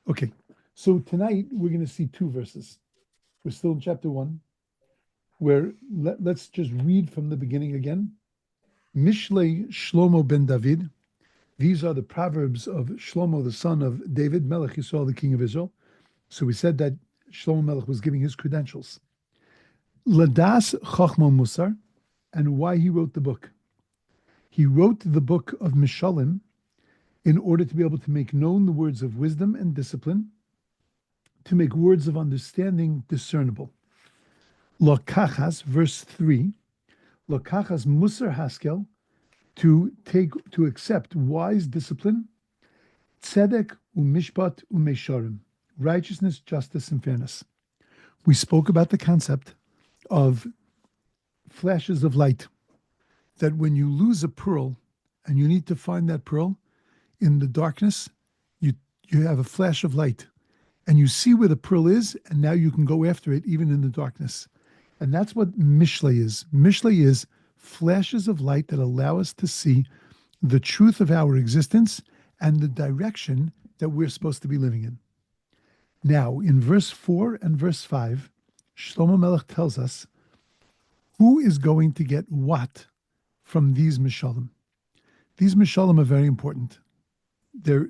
Okay, so tonight we're going to see two verses. We're still in chapter 1, where let's just read from the beginning again. Mishlei Shlomo ben David. These are the proverbs of Shlomo, the son of David, Melech Yisrael, the king of Israel. So we said that Shlomo Melech was giving his credentials. Ladas Chachma Musar, and why he wrote the book. He wrote the book of Mishalim in order to be able to make known the words of wisdom and discipline, to make words of understanding discernible. Lokachas, verse 3, Lokachas Musar Haskel, to accept wise discipline, tzedek umishpat umesharim, righteousness, justice, and fairness. We spoke about the concept of flashes of light, that when you lose a pearl and you need to find that pearl in the darkness, you have a flash of light and you see where the pearl is, and now you can go after it even in the darkness. And that's what Mishlei is. Mishlei is flashes of light that allow us to see the truth of our existence and the direction that we're supposed to be living in. Now, in verse 4 and verse 5, Shlomo Melech tells us who is going to get what from these Mishalim. These Mishalim are very important. They're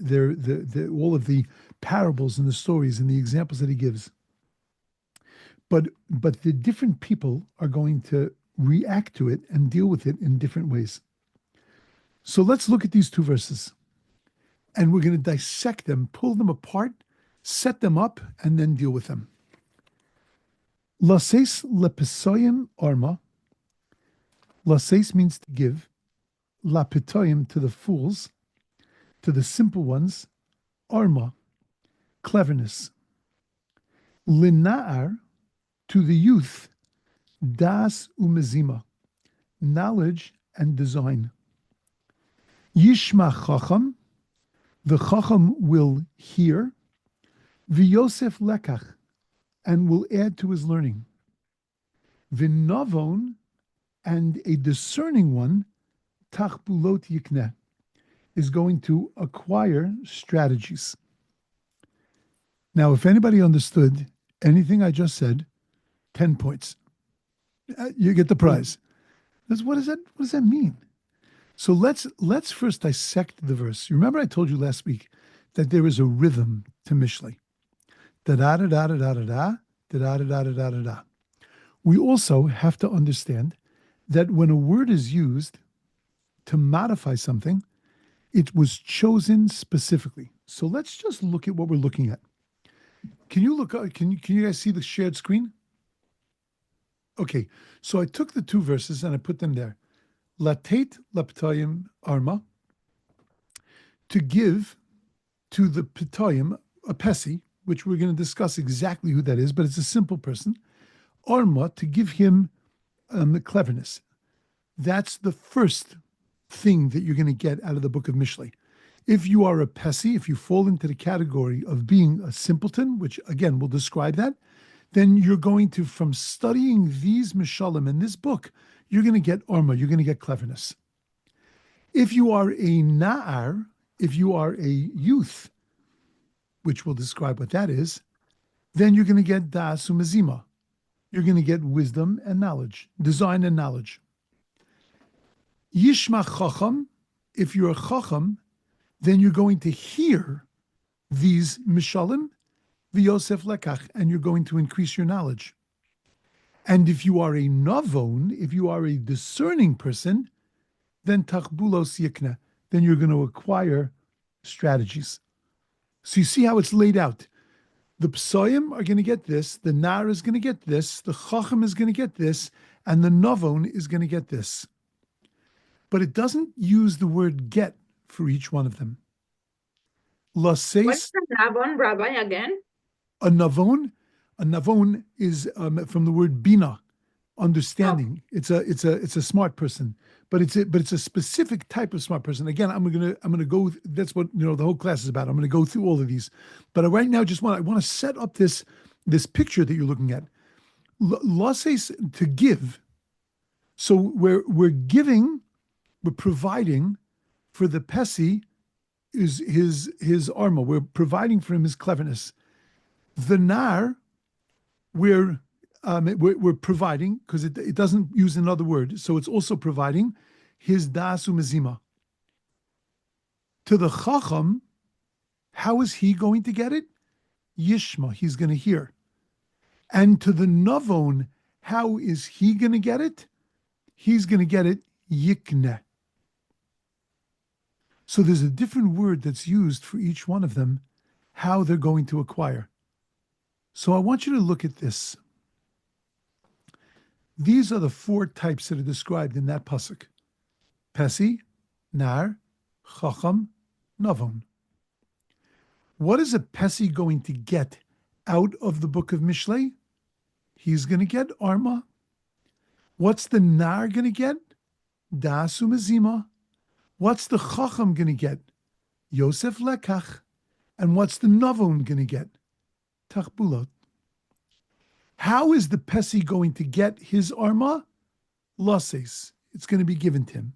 all of the parables and the stories and the examples that he gives. But the different people are going to react to it and deal with it in different ways. So let's look at these two verses. And we're going to dissect them, pull them apart, set them up, and then deal with them. Lases lepesoyim arma. Lases means to give. Lapitoyim, to the fools, to the simple ones. Arma, cleverness. Linaar, to the youth. Das umezima, knowledge and design. Yishma chacham, the chacham will hear. V'yosef lekach, and will add to his learning. V'navon, and a discerning one, tachbulot yikneh, is going to acquire strategies. Now, if anybody understood anything I just said, 10 points. You get the prize. What does that mean? So let's first dissect the verse. You remember I told you last week that there is a rhythm to Mishlei. Da da da da da da da da da da da da da da. We also have to understand that when a word is used to modify something, it was chosen specifically. So let's just look at what we're looking at. Can you guys see the shared screen? Okay, so I took the two verses and I put them there. Latet laptoyim arma, to give to the pitoyim a pesi, which we're going to discuss exactly who that is, but it's a simple person. Arma, to give him cleverness. That's the first thing that you're going to get out of the book of Mishlei. If you are a pesi, if you fall into the category of being a simpleton, which again we'll describe that, then you're going to, from studying these Mishalim in this book, you're going to get Arma, you're going to get cleverness. If you are a Na'ar, if you are a youth, which we'll describe what that is, then you're going to get Das Umezima. You're going to get wisdom and knowledge, design and knowledge. Yishma Chacham, if you're a Chacham, then you're going to hear these Mishalim, V'yosef lekach, and you're going to increase your knowledge. And if you are a navon, if you are a discerning person, then tachbulos yikna, then you're going to acquire strategies. So you see how it's laid out. The psoim are going to get this, the nar is going to get this, the chacham is going to get this, and the navon is going to get this. But it doesn't use the word get for each one of them. What's the navon, Rabbi, again? A navon is from the word bina, understanding. Oh. It's a smart person, but it's a specific type of smart person. Again, I'm gonna go. That's what the whole class is about. I'm gonna go through all of these, but right now I want to set up this picture that you're looking at. Lases, to give. So we're giving, we're providing for the pesi is his armor. We're providing for him his cleverness. The nar, we're providing, because it doesn't use another word, so it's also providing his das umezima. To the chacham, how is he going to get it? Yishma, he's going to hear. And to the navon, how is he going to get it? He's going to get it yikne. So there's a different word that's used for each one of them, how they're going to acquire. So I want you to look at this. These are the 4 types that are described in that pasuk: Pesi, Nar, Chacham, Navon. What is a Pesi going to get out of the book of Mishlei? He's going to get Arma. What's the Nar going to get? Das Umezima. What's the Chacham going to get? Yosef Lekach. And what's the Navon going to get? Tachbulot. How is the Pesi going to get his Arma? Lases. It's going to be given to him.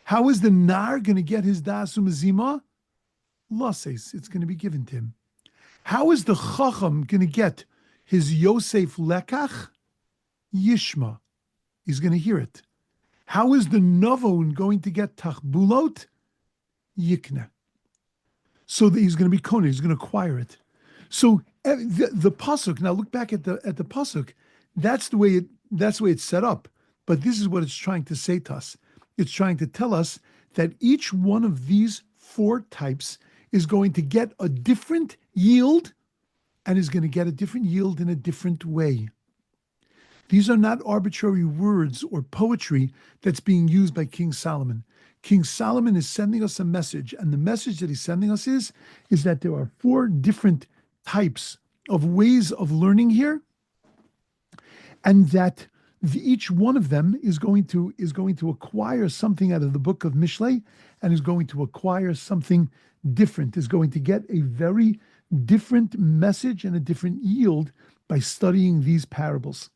How is the Nar going to get his Das Umezima? Lases. It's going to be given to him. How is the Chacham going to get his Yosef Lekach? Yishma. He's going to hear it. How is the Navon going to get Tachbulot? Yikne. So that he's going to be Kona, he's going to acquire it. So the pasuk. Now look back at the pasuk. That's the way it's set up. But this is what it's trying to say to us. It's trying to tell us that each one of these 4 types is going to get a different yield, and is going to get a different yield in a different way. These are not arbitrary words or poetry that's being used by King Solomon. King Solomon is sending us a message, and the message that he's sending us is that there are 4 different types of ways of learning here, and that each one of them is going to acquire something out of the book of Mishlei, and is going to acquire something different, is going to get a very different message and a different yield by studying these parables.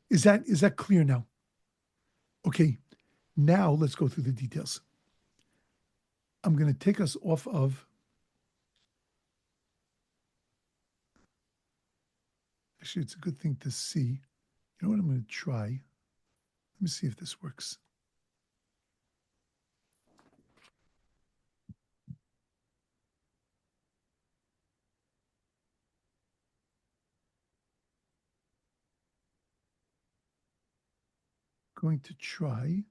Is that clear now? Okay, now let's go through the details. I'm going to take us off of, actually, it's a good thing to see. You know what I'm going to try? Let me see if this works. Going to try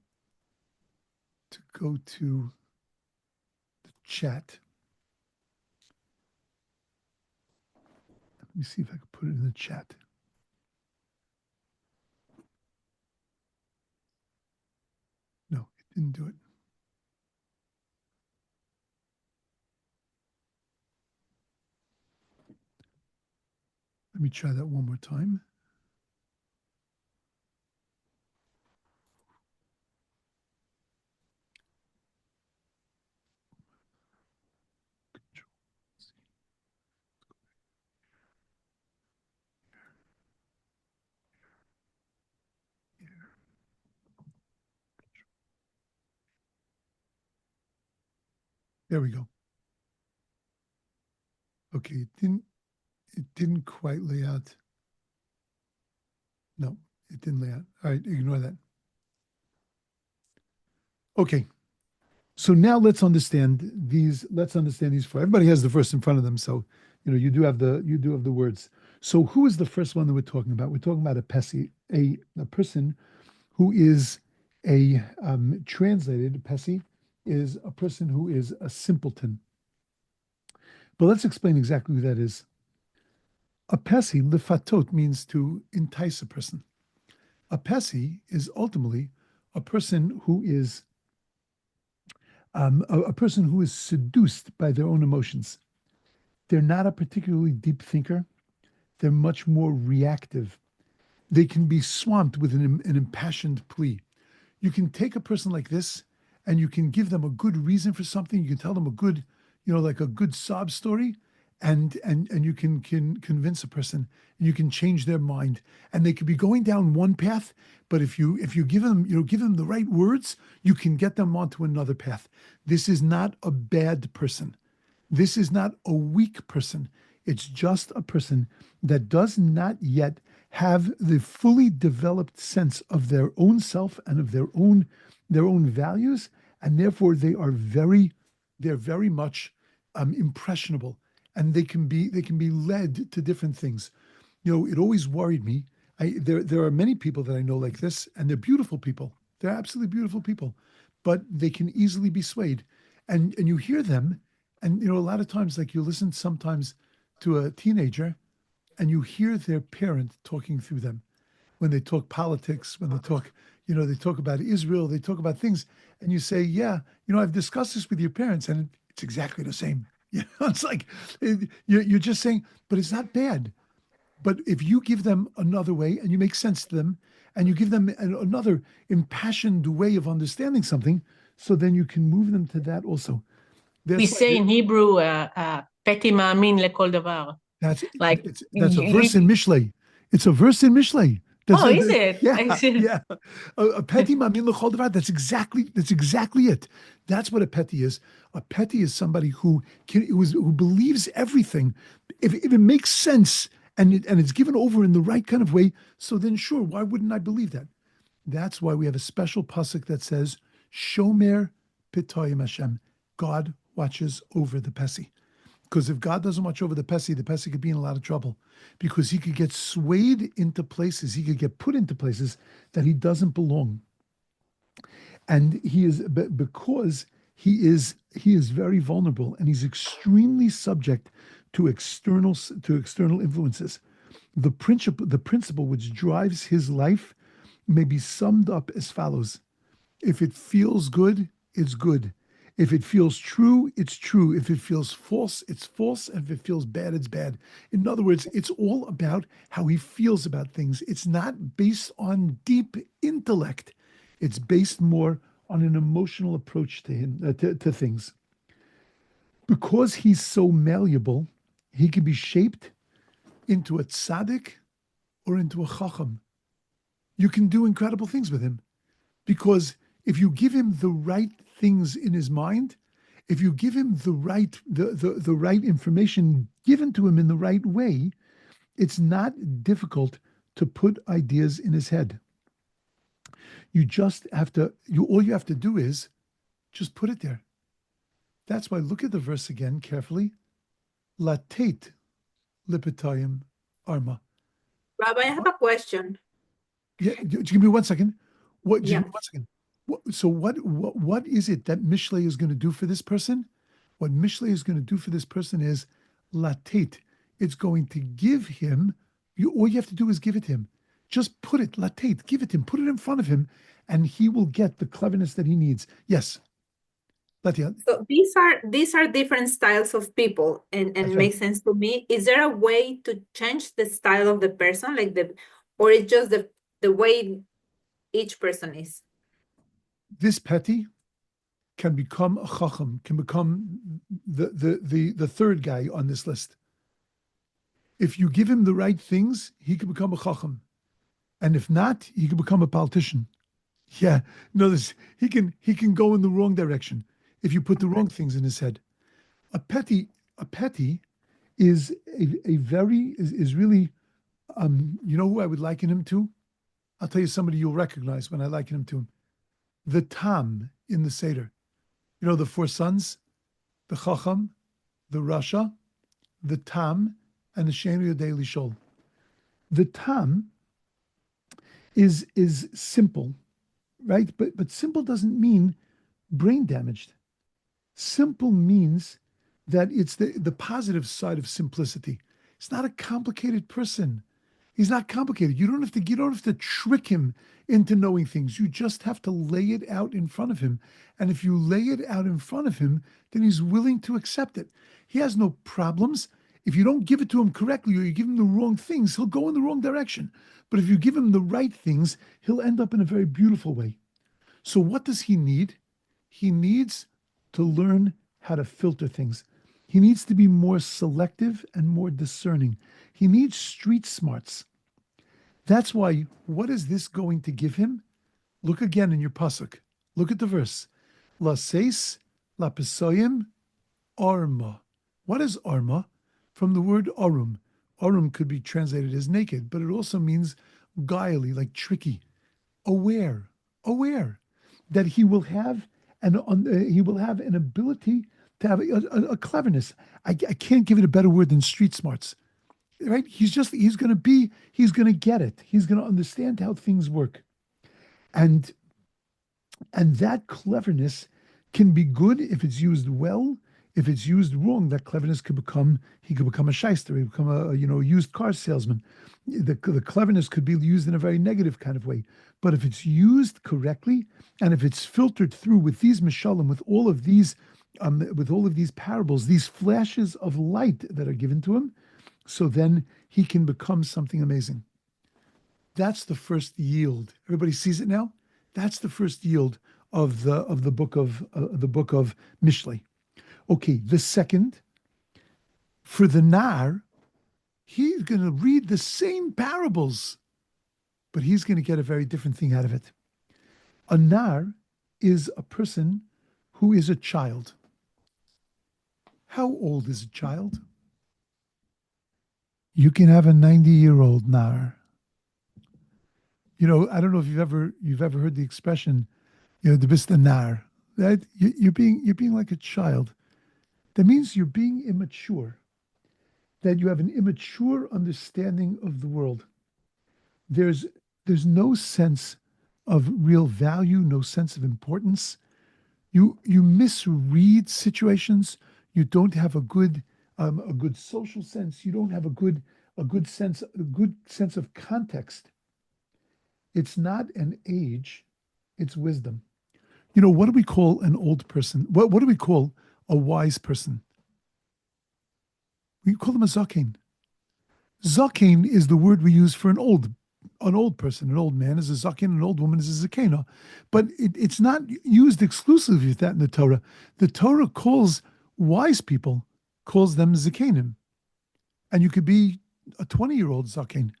to go to the chat. Let me see if I can put it in the chat. No, it didn't do it. Let me try that one more time. There we go. Okay, it didn't quite lay out. No, it didn't lay out. All right, ignore that. Okay. So now let's understand these 4. Everybody has the verse in front of them, so you do have the words. So who is the first one that we're talking about? We're talking about a pesi, a person who is a translated. Pesi is a person who is a simpleton. But let's explain exactly who that is. A pesi, lefatot, means to entice a person. A pesi is ultimately a person who is a person who is seduced by their own emotions. They're not a particularly deep thinker. They're much more reactive. They can be swamped with an impassioned plea. You can take a person like this and you can give them a good reason for something. You can tell them a good, like a good sob story, and you can convince a person, and you can change their mind, and they could be going down one path, but if you give them, give them the right words, you can get them onto another path. This is not a bad person. This is not a weak person. It's just a person that does not yet have the fully developed sense of their own self and of their own values, and therefore they're very much impressionable, and they can be led to different things. It always worried me. There are many people that I know like this, and they're beautiful people. They're absolutely beautiful people, but they can easily be swayed. And you hear them, and a lot of times, like you listen sometimes to a teenager, and you hear their parent talking through them when they talk politics, when they talk about Israel, they talk about things, and you say, yeah, I've discussed this with your parents, and it's exactly the same. It's like you're just saying, but it's not bad. But if you give them another way and you make sense to them, and you give them another impassioned way of understanding something, so then you can move them to that also. We That's why say in Hebrew, פתי מאמין לכל דבר. that's Like, that's a verse in Mishlei. It's a verse in Mishlei. oh, is it? Yeah, I see. yeah. A petty mamin l'chol davar. That's exactly it. That's what a petty is. A petty is somebody who believes everything. If it makes sense, and it's given over in the right kind of way, so then sure, why wouldn't I believe that? That's why we have a special pasuk that says, Shomer Pitoyim Hashem. God watches over the Pesi. Because if God doesn't watch over the Pesi could be in a lot of trouble, because he could get swayed into places, he could get put into places that he doesn't belong. And because he is very vulnerable, and he's extremely subject to external influences. The principle which drives his life may be summed up as follows: if it feels good, it's good. If it feels true, it's true. If it feels false, it's false. And if it feels bad, it's bad. In other words, it's all about how he feels about things. It's not based on deep intellect. It's based more on an emotional approach to things. Because he's so malleable, he can be shaped into a tzaddik or into a chacham. You can do incredible things with him. Because if you give him the right things in his mind, if you give him the right information given to him in the right way, it's not difficult to put ideas in his head. All you have to do is just put it there. That's why look at the verse again carefully. Latet lipitayim arma. Rabbi, I have a question. Yeah, just give me 1 second. Just Yeah. give me 1 second. So what is it that Mishlei is going to do for this person? What Mishlei is going to do for this person is latet. It's going to give him. All you have to do is give it to him. Just put it latet. Give it to him. Put it in front of him, and he will get the cleverness that he needs. Yes, Latia. So these are different styles of people, and That's right. makes sense to me. Is there a way to change the style of the person, or it's just the way each person is? This petty can become a chacham. Can become the third guy on this list. If you give him the right things, he can become a chacham. And if not, he can become a politician. Yeah, notice he can go in the wrong direction if you put the wrong things in his head. A petty is is really who I would liken him to? I'll tell you somebody you'll recognize when I liken him to him. The Tam in the Seder. The four sons, the Chacham, the Rasha, the Tam, and the Sheni Yodei Lishol. The Tam is simple, right? But simple doesn't mean brain damaged. Simple means that it's the positive side of simplicity. It's not a complicated person. He's not complicated. You don't have to trick him into knowing things. You just have to lay it out in front of him. And if you lay it out in front of him, then he's willing to accept it. He has no problems. If you don't give it to him correctly, or you give him the wrong things, he'll go in the wrong direction. But if you give him the right things, he'll end up in a very beautiful way. So what does he need? He needs to learn how to filter things. He needs to be more selective and more discerning. He needs street smarts. That's why, what is this going to give him? Look again in your pasuk. Look at the verse. La seis, la pesoyim, arma. What is arma? From the word arum. Arum could be translated as naked, but it also means guiley, like tricky, aware, aware that he will have an ability to have a cleverness. I can't give it a better word than street smarts, right? He's going to get it. He's going to understand how things work, and that cleverness can be good if it's used well. If it's used wrong, that cleverness he could become a shyster, he could become a used car salesman. The cleverness could be used in a very negative kind of way. But if it's used correctly, and if it's filtered through with these mishalim, with all of these parables, these flashes of light that are given to him, so then he can become something amazing. That's the first yield. Everybody sees it now. That's the first yield of the book of Mishlei. Okay, the second, for the Nar, he's going to read the same parables, but he's going to get a very different thing out of it. A Nar is a person who is a child. How old is a child? You can have a 90-year-old Nar. I don't know if you've ever heard the expression, du bist a Nar. That you're being like a child. That means you're being immature. That you have an immature understanding of the world. There's no sense of real value, no sense of importance. You misread situations. You don't have a good social sense. You don't have a good sense of context. It's not an age, it's wisdom. What do we call an old person? What do we call a wise person? We call them a zaken. Zaken is the word we use for an old person. An old man is a zaken, an old woman is a zakena. But it's not used exclusively with that in the Torah. The Torah calls wise people, calls them zakenim. And you could be a 20-year-old zaken.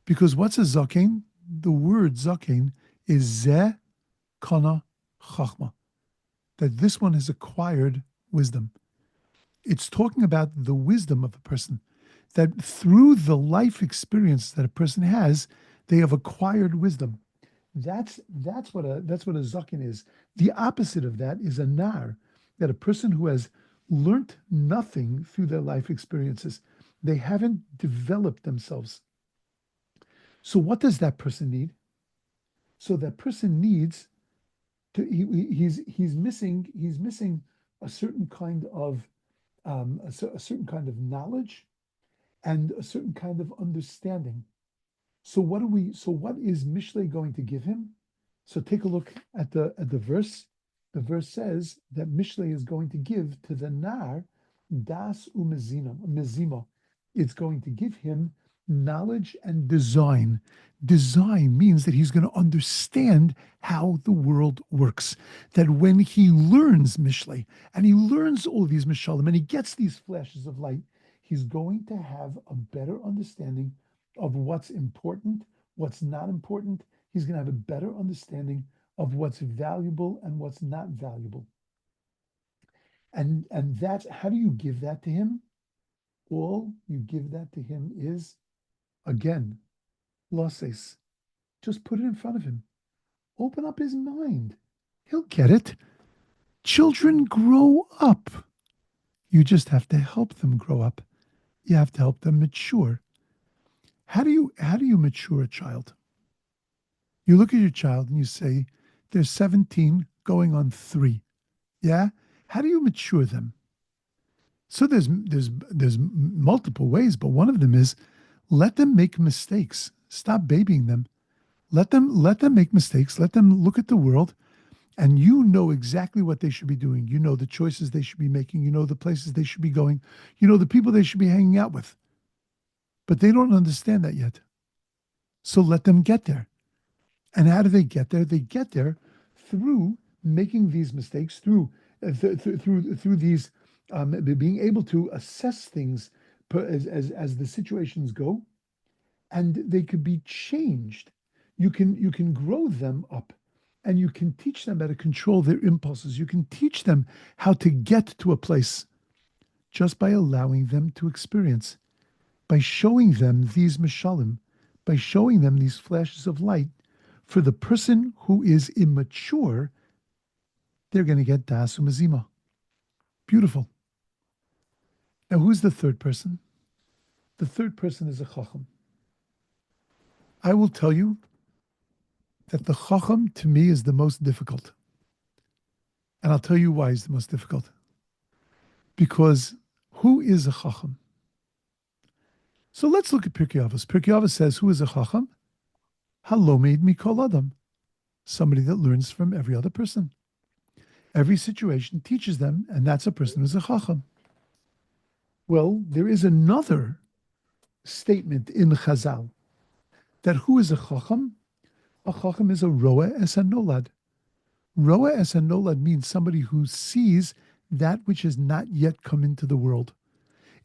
Because what's a zaken? The word zaken is ze kana chachma. That this one has acquired wisdom. It's talking about the wisdom of a person, that through the life experience that a person has, they have acquired wisdom. That's what a zaken is. The opposite of that is a nar, that a person who has learnt nothing through their life experiences. They haven't developed themselves. So what does that person need? So that person needs to he's missing a certain kind of a certain kind of knowledge and a certain kind of understanding. So what is Mishlei going to give him? So take a look at the verse. The verse says that Mishlei is going to give to the Nar das mezima. It's going to give him knowledge and design. Design means that he's going to understand how the world works. That when he learns Mishlei and he learns all these Mishalim and he gets these flashes of light, he's going to have a better understanding of what's important, what's not important. He's going to have a better understanding of what's valuable and what's not valuable. And that's, how do you give that to him? All you give that to him is, again, losses. Just put it in front of him. Open up his mind. He'll get it. Children grow up. You just have to help them grow up. You have to help them mature. How do you mature a child? You look at your child and you say, they're 17 going on 3. Yeah? How do you mature them? So there's multiple ways, but one of them is let them make mistakes. Stop babying them. Let them make mistakes. Let them look at the world, and you know exactly what they should be doing. You know the choices they should be making. You know the places they should be going. You know the people they should be hanging out with. But they don't understand that yet. So let them get there. And how do they get there? They get there through making these mistakes, through these being able to assess things as the situations go, and they could be changed. You can grow them up, and you can teach them how to control their impulses. You can teach them how to get to a place just by allowing them to experience, by showing them these mishalim, by showing them these flashes of light. For the person who is immature, they're going to get das umazima. Beautiful. Now, who's the third person? The third person is a chacham. I will tell you that the chacham to me is the most difficult. And I'll tell you why it's the most difficult. Because who is a chacham? So let's look at Pirkei Avos. Pirkei Avos says, who is a chacham? Halomed mikol adam. Somebody that learns from every other person. Every situation teaches them, and that's a person who's a chacham. Well, there is another statement in Chazal that who is a chacham? A chacham is a roa es hanolad. Roa es hanolad means somebody who sees that which has not yet come into the world.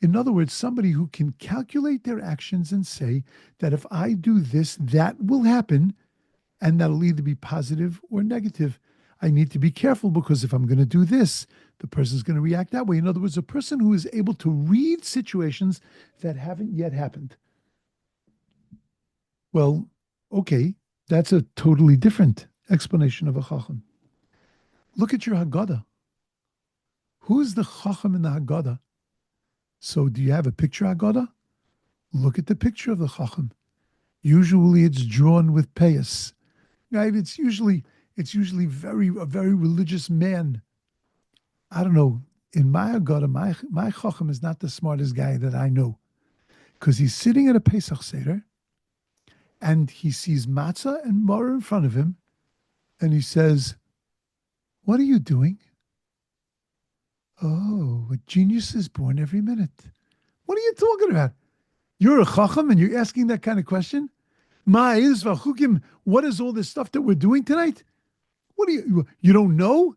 In other words, somebody who can calculate their actions and say that if I do this, that will happen, and that'll either be positive or negative. I need to be careful because if I'm going to do this, the person's going to react that way. In other words, a person who is able to read situations that haven't yet happened. Well, okay, that's a totally different explanation of a chacham. Look at your Haggadah. Who's the chacham in the Haggadah? So do you have a picture Haggadah? Look at the picture of the chacham. Usually it's drawn with payas. Right? It's usually a very religious man. I don't know. In my Haggadah, my chacham is not the smartest guy that I know. Because he's sitting at a Pesach Seder and he sees matzah and maror in front of him and he says, "What are you doing?" "Oh, a genius is born every minute." What are you talking about? You're a chacham and you're asking that kind of question? Ma is v'chukim. What is all this stuff that we're doing tonight? What do you don't know?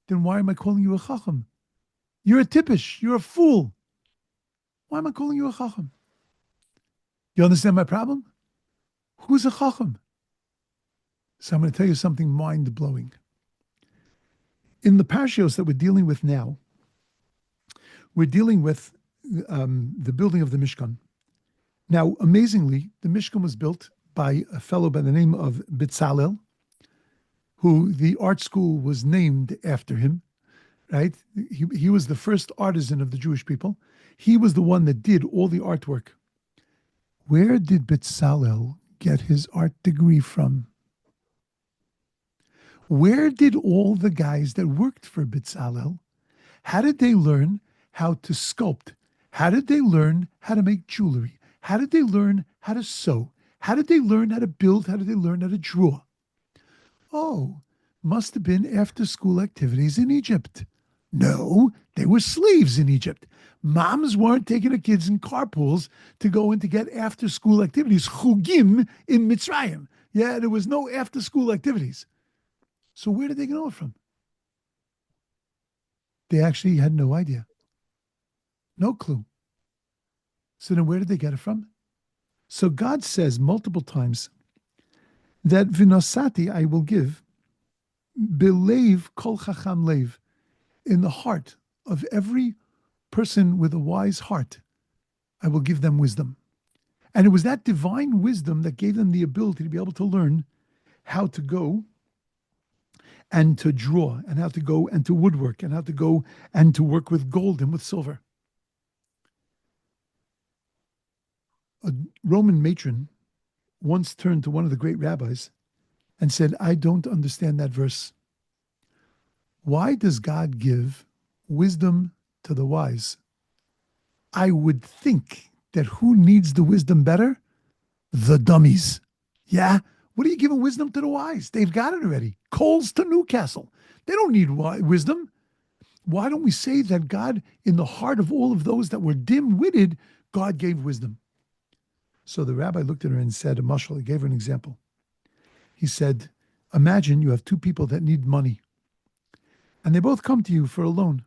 Then why am I calling you a chacham? You're a tippish. You're a fool. Why am I calling you a chacham? You understand my problem? Who's a chacham? So I'm going to tell you something mind-blowing. In the parashos that we're dealing with now, we're dealing with the building of the Mishkan. Now, amazingly, the Mishkan was built by a fellow by the name of Bitzalel, who the art school was named after him, right? He was the first artisan of the Jewish people. He was the one that did all the artwork. Where did Bitzalel get his art degree from? Where did all the guys that worked for Bitzalel, how did they learn how to sculpt? How did they learn how to make jewelry? How did they learn how to sew? How did they learn how to build? How did they learn how to draw? Oh, must have been after school activities in Egypt. No, they were slaves in Egypt. Moms weren't taking their kids in carpools to go in to get after school activities. Chugim in Mitzrayim. Yeah, there was no after school activities. So where did they know it from? They actually had no idea. No clue. So then where did they get it from? So God says multiple times that vinosati I will give belev kol chacham lev, in the heart of every person with a wise heart, I will give them wisdom. And it was that divine wisdom that gave them the ability to be able to learn how to go and to draw, and how to go and to woodwork, and how to go and to work with gold and with silver. A Roman matron once turned to one of the great rabbis and said, "I don't understand that verse. Why does God give wisdom to the wise? I would think that who needs the wisdom better? The dummies." Yeah? What are you giving wisdom to the wise? They've got it already. Coals to Newcastle. They don't need wisdom. Why don't we say that God, in the heart of all of those that were dim-witted, God gave wisdom? So the rabbi looked at her and said, a mashal, he gave her an example. He said, imagine you have two people that need money, and they both come to you for a loan.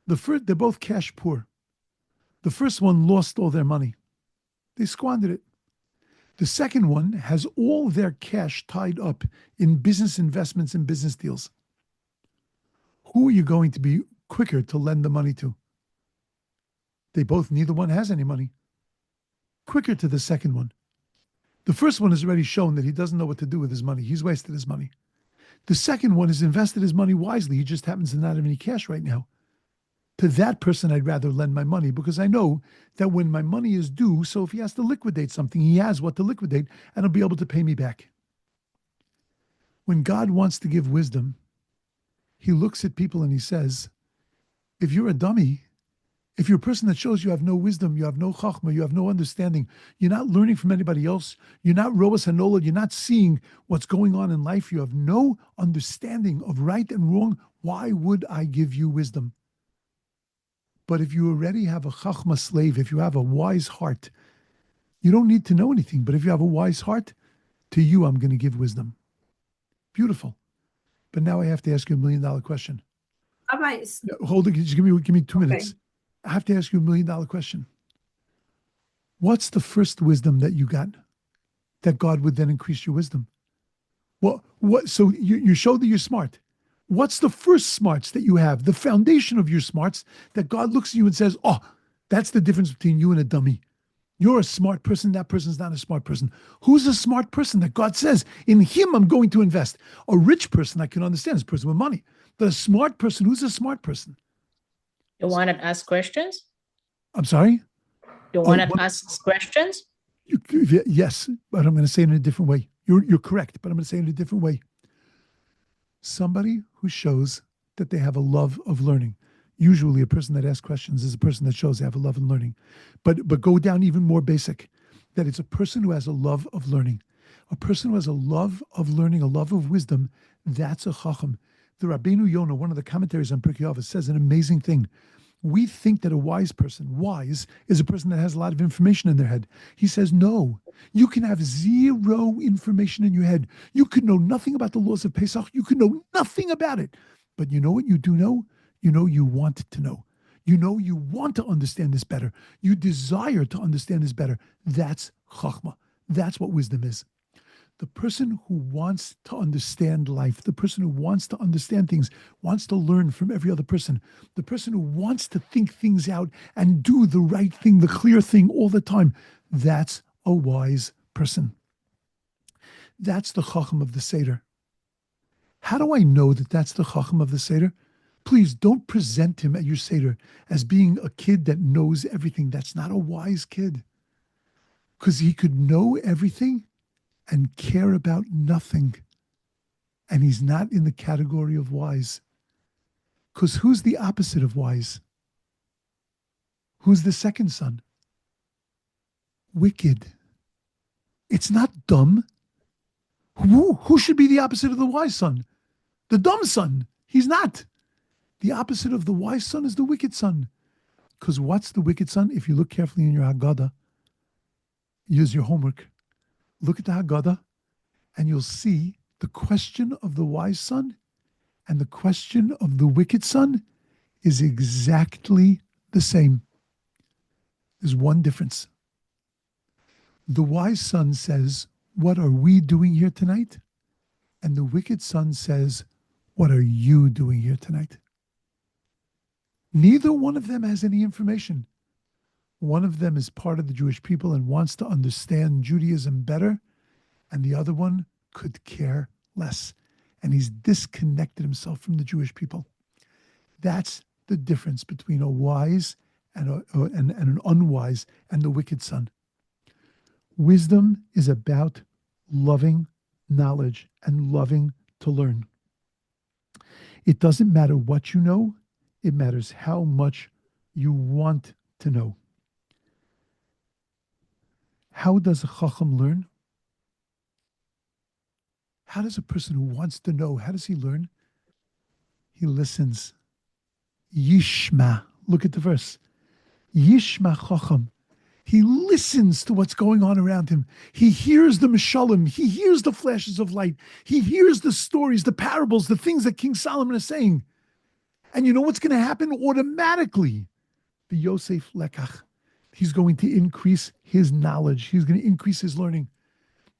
They're both cash poor. The first one lost all their money. They squandered it. The second one has all their cash tied up in business investments and business deals. Who are you going to be quicker to lend the money to? Neither one has any money. Quicker to the second one. The first one has already shown that he doesn't know what to do with his money. He's wasted his money. The second one has invested his money wisely. He just happens to not have any cash right now. To that person, I'd rather lend my money because I know that when my money is due, so if he has to liquidate something, he has what to liquidate and he'll be able to pay me back. When God wants to give wisdom, he looks at people and he says, if you're a dummy, if you're a person that shows you have no wisdom, you have no chachma, you have no understanding, you're not learning from anybody else, you're not roas hanola, you're not seeing what's going on in life, you have no understanding of right and wrong, why would I give you wisdom? But if you already have a chachma slave, if you have a wise heart, you don't need to know anything. But if you have a wise heart, to you I'm going to give wisdom. Beautiful. But now I have to ask you $1 million question. Hold it. Just give me 2 minutes. I have to ask you $1 million question. What's the first wisdom that you got that God would then increase your wisdom? What? So you showed that you're smart. What's the first smarts that you have, the foundation of your smarts that God looks at you and says, oh, that's the difference between you and a dummy. You're a smart person. That person's not a smart person. Who's a smart person that God says, in him I'm going to invest? A rich person, I can understand, is a person with money. But a smart person, who's a smart person? You want to ask questions? I'm sorry? You want to ask questions? Yes, but I'm going to say it in a different way. You're correct, but I'm going to say it in a different way. Somebody who shows that they have a love of learning. Usually a person that asks questions is a person that shows they have a love of learning. But go down even more basic, that it's a person who has a love of learning. A person who has a love of learning, a love of wisdom, that's a chacham. The Rabbeinu Yonah, one of the commentaries on Pirkei Avos, says an amazing thing. We think that a wise is a person that has a lot of information in their head. He says, no, you can have zero information in your head. You could know nothing about the laws of Pesach. You could know nothing about it. But you know what you do know? You know you want to know. You know you want to understand this better. You desire to understand this better. That's chachma. That's what wisdom is. The person who wants to understand life, the person who wants to understand things, wants to learn from every other person, the person who wants to think things out and do the right thing, the clear thing all the time, that's a wise person. That's the chacham of the Seder. How do I know that that's the chacham of the Seder? Please don't present him at your Seder as being a kid that knows everything. That's not a wise kid. Because he could know everything and care about nothing. And he's not in the category of wise. Because who's the opposite of wise? Who's the second son? Wicked. It's not dumb. Who should be the opposite of the wise son? The dumb son. He's not. The opposite of the wise son is the wicked son. Because what's the wicked son? If you look carefully in your Haggadah, use your homework, look at the Haggadah, and you'll see the question of the wise son and the question of the wicked son is exactly the same. There's one difference. The wise son says, what are we doing here tonight? And the wicked son says, what are you doing here tonight? Neither one of them has any information. One of them is part of the Jewish people and wants to understand Judaism better, and the other one could care less. And he's disconnected himself from the Jewish people. That's the difference between a wise and an unwise and the wicked son. Wisdom is about loving knowledge and loving to learn. It doesn't matter what you know. It matters how much you want to know. How does a chacham learn? How does a person who wants to know, how does he learn? He listens. Yishma. Look at the verse. Yishma chacham. He listens to what's going on around him. He hears the mishalim. He hears the flashes of light. He hears the stories, the parables, the things that King Solomon is saying. And you know what's going to happen? Automatically, the Yosef Lekach, he's going to increase his knowledge. He's going to increase his learning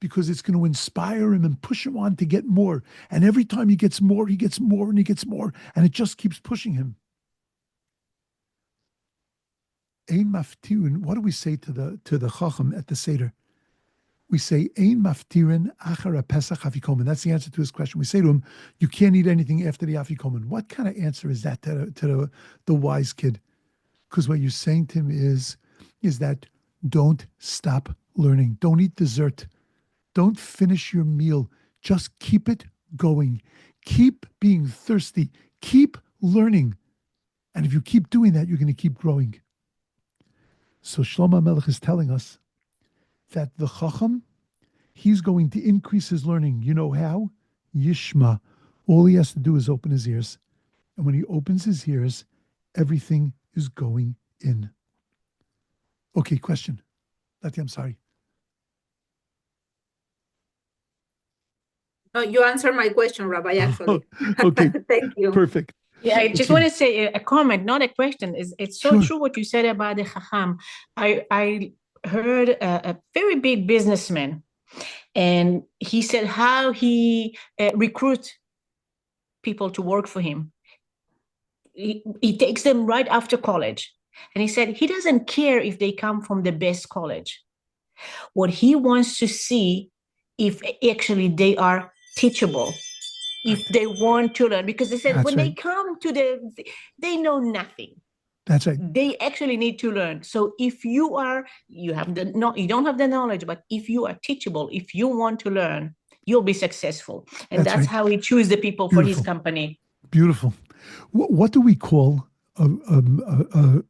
because it's going to inspire him and push him on to get more. And every time he gets more, he gets more and he gets more. And it just keeps pushing him. Ein maftirin. What do we say to the Chacham at the Seder? We say, Ein maftirin achara Pesach afikomen. That's the answer to his question. We say to him, you can't eat anything after the afikomen. What kind of answer is that to the wise kid? Because what you're saying to him is that don't stop learning. Don't eat dessert. Don't finish your meal. Just keep it going. Keep being thirsty. Keep learning. And if you keep doing that, you're going to keep growing. So Shlomo Melech is telling us that the Chacham, he's going to increase his learning. You know how? Yishma. All he has to do is open his ears. And when he opens his ears, everything is going in. Okay, question. Lati, I'm sorry. Oh, you answered my question, Rabbi, actually. Okay, Thank you. perfect. Yeah, I just Okay. want to say a comment, not a question. It's so Sure. true what you said about the Chacham. I heard a very big businessman, and he said how he recruits people to work for him. He takes them right after college. And he said he doesn't care if they come from the best college. What he wants to see if actually they are teachable, if they want to learn, because they said That's when they right. come to they know nothing. That's right. They actually need to learn. So if you don't have the knowledge, but if you are teachable, if you want to learn, you'll be successful. And That's that's right. how he chooses the people for his Beautiful. company. Beautiful. What do we call a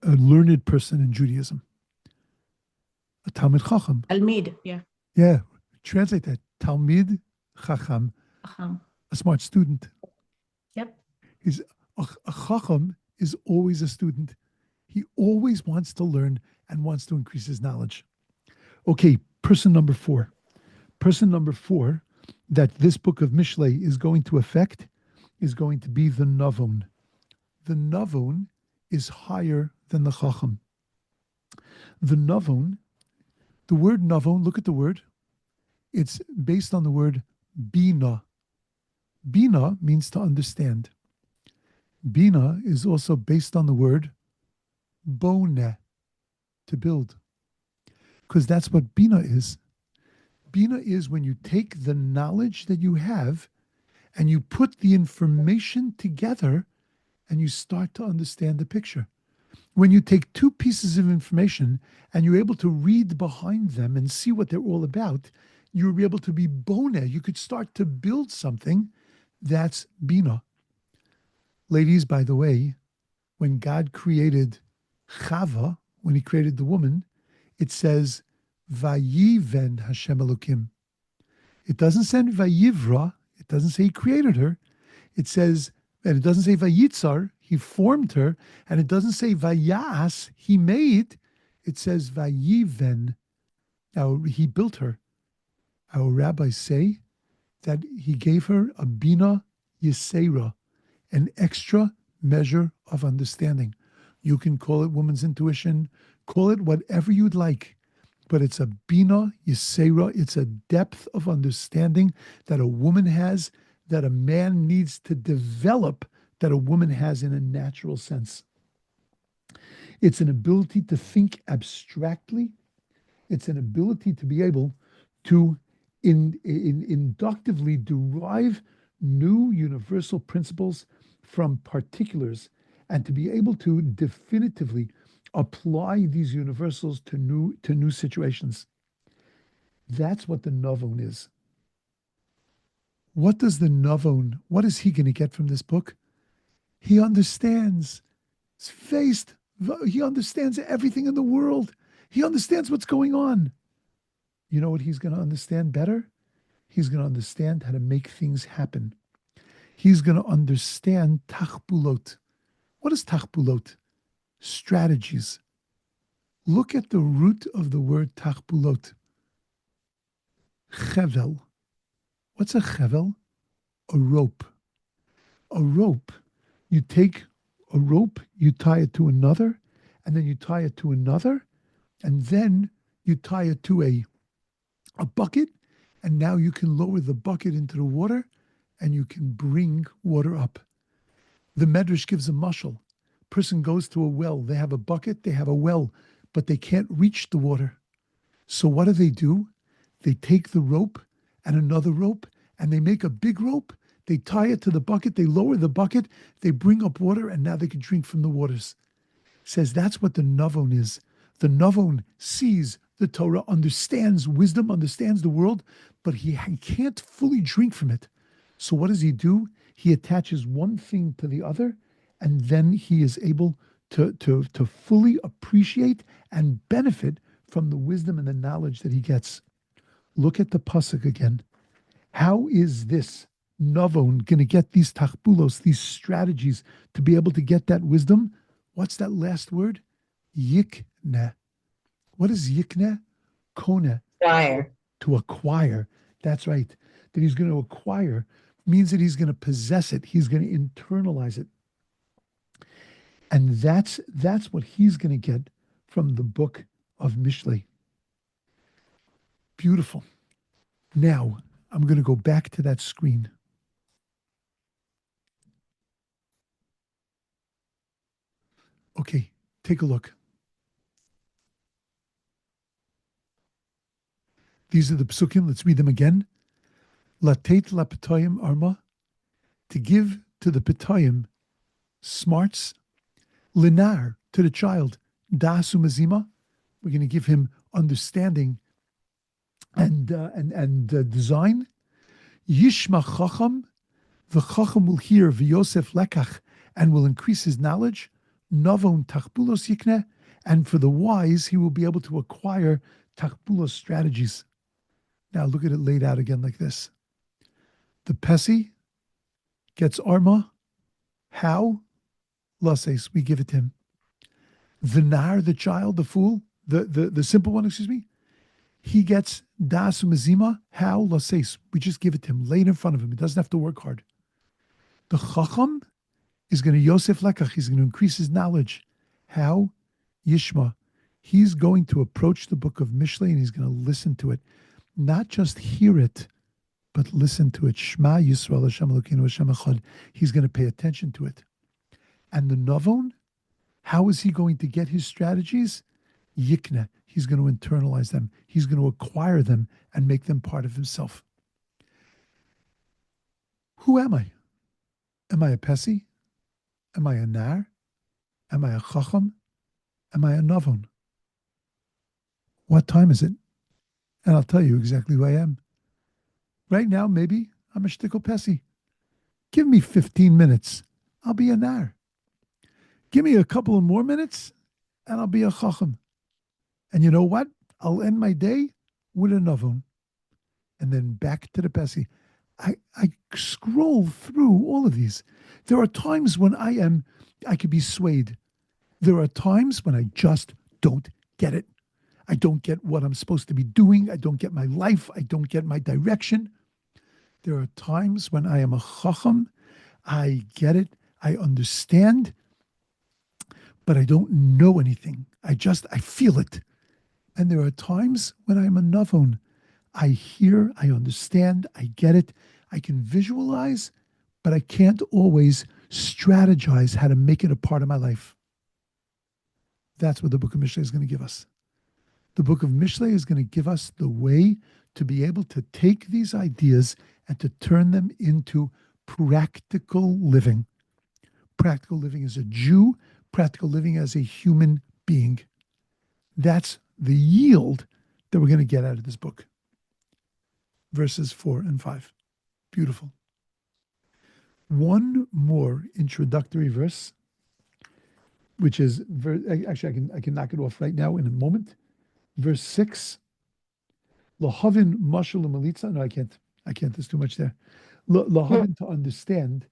learned person in Judaism? A Talmid Chacham. Almid, yeah. Yeah. Translate that. Talmid Chacham, a smart student. Yep. He's a Chacham is always a student. He always wants to learn and wants to increase his knowledge. Okay, person number 4. Person number 4 that this book of Mishlei is going to affect is going to be the Navon. The Navon is higher than the Chacham. The Navon, the word Navon, look at the word. It's based on the word Bina. Bina means to understand. Bina is also based on the word Bone, to build. Because that's what Bina is. Bina is when you take the knowledge that you have and you put the information together and you start to understand the picture. When you take two pieces of information and you're able to read behind them and see what they're all about, you'll be able to be bona. You could start to build something that's Bina. Ladies, by the way, when God created Chava, when he created the woman, it says, Vayiven Hashem Elokim. It doesn't say Vayivra. It doesn't say he created her. It says, and it doesn't say Vayitzar, he formed her. And it doesn't say Vayas, he made. It says Vayiven. Now, he built her. Our rabbis say that he gave her a Bina Yisera, an extra measure of understanding. You can call it woman's intuition, call it whatever you'd like, but it's a Bina Yisera. It's a depth of understanding that a woman has, that a man needs to develop, that a woman has in a natural sense. It's an ability to think abstractly. It's an ability to be able to inductively derive new universal principles from particulars and to be able to definitively apply these universals to new situations. That's what the Navon is. What does the Navon, what is he going to get from this book? He understands. He understands everything in the world. He understands what's going on. You know what he's going to understand better? He's going to understand how to make things happen. He's going to understand tachbulot. What is tachbulot? Strategies. Look at the root of the word tachbulot. Chevel. What's a chevel? A rope. A rope. You take a rope, you tie it to another, and then you tie it to another, and then you tie it to a bucket, and now you can lower the bucket into the water, and you can bring water up. The Medrash gives a mashal. Person goes to a well, they have a bucket, they have a well, but they can't reach the water. So what do? They take the rope and another rope, and they make a big rope. They tie it to the bucket, they lower the bucket, they bring up water, and now they can drink from the waters. Says that's what the Navon is. The Navon sees the Torah, understands wisdom, understands the world, but he can't fully drink from it. So what does he do? He attaches one thing to the other, and then he is able to fully appreciate and benefit from the wisdom and the knowledge that he gets. Look at the pasuk again. How is this Navon going to get these tachbulos, these strategies to be able to get that wisdom? What's that last word? Yikne. What is yikne? Kone. Fire. To acquire. That's right. That he's going to acquire means that he's going to possess it. He's going to internalize it. And that's what he's going to get from the book of Mishlei. Beautiful. Now, I'm going to go back to that screen. Okay, take a look. These are the psukim. Let's read them again. Latet lapetoyim arma, to give to the petayim smarts. Linar, to the child. Dasu mazima, we're going to give him understanding and design. Yishma chacham, the chacham will hear v'yosef lekach and will increase his knowledge. Navon tachbulos yikne, and for the wise he will be able to acquire tachbulos strategies. Now look at it laid out again like this. The Pesi gets Arma. How? Lases, we give it to him. The Nar, the child, the fool, the simple one, he gets Das Mazima. How? Lases, we just give it to him, laid in front of him. He doesn't have to work hard. The Chacham is going to Yosef Lekach, he's going to increase his knowledge. How? Yishma. He's going to approach the book of Mishlei and he's going to listen to it. Not just hear it, but listen to it. Shema Yisrael Hashem Elokeinu Hashem Echad. He's going to pay attention to it. And the Navon, how is he going to get his strategies? Yikne. He's going to internalize them. He's going to acquire them and make them part of himself. Who am I? Am I a Pesi? Am I a Nar? Am I a Chacham? Am I a Navon? What time is it? And I'll tell you exactly who I am. Right now, maybe I'm a shtickle Pesi. Give me 15 minutes. I'll be a Nar. Give me a couple of more minutes and I'll be a Chacham. And you know what? I'll end my day with a Navon. And then back to the Pesi. I scroll through all of these. There are times when I could be swayed. There are times when I just don't get it. I don't get what I'm supposed to be doing. I don't get my life. I don't get my direction. There are times when I am a chacham. I get it. I understand. But I don't know anything. I feel it. And there are times when I'm a navon. I hear, I understand, I get it. I can visualize, but I can't always strategize how to make it a part of my life. That's what the book of Mishlei is going to give us. The book of Mishlei is going to give us the way to be able to take these ideas and to turn them into practical living. Practical living as a Jew, practical living as a human being. That's the yield that we're going to get out of this book. Verses 4 and 5. Beautiful. One more introductory verse, which is, actually I can knock it off right now in a moment. Verse 6. Lahavin mashal u'malitza. No, I can't. There's too much there. Lahavin, to understand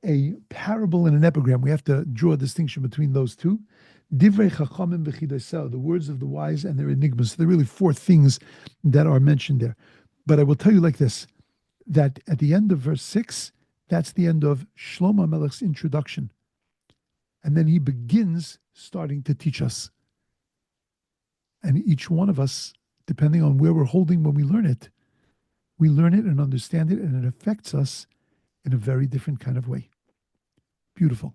a parable and an epigram. We have to draw a distinction between those two. Divrei chachamim v'chidasel, the words of the wise and their enigmas. So there are really four things that are mentioned there. But I will tell you like this, that at the end of verse 6, that's the end of Shlomo Melech's introduction. And then he begins starting to teach us. And each one of us, depending on where we're holding when we learn it and understand it, and it affects us in a very different kind of way. Beautiful.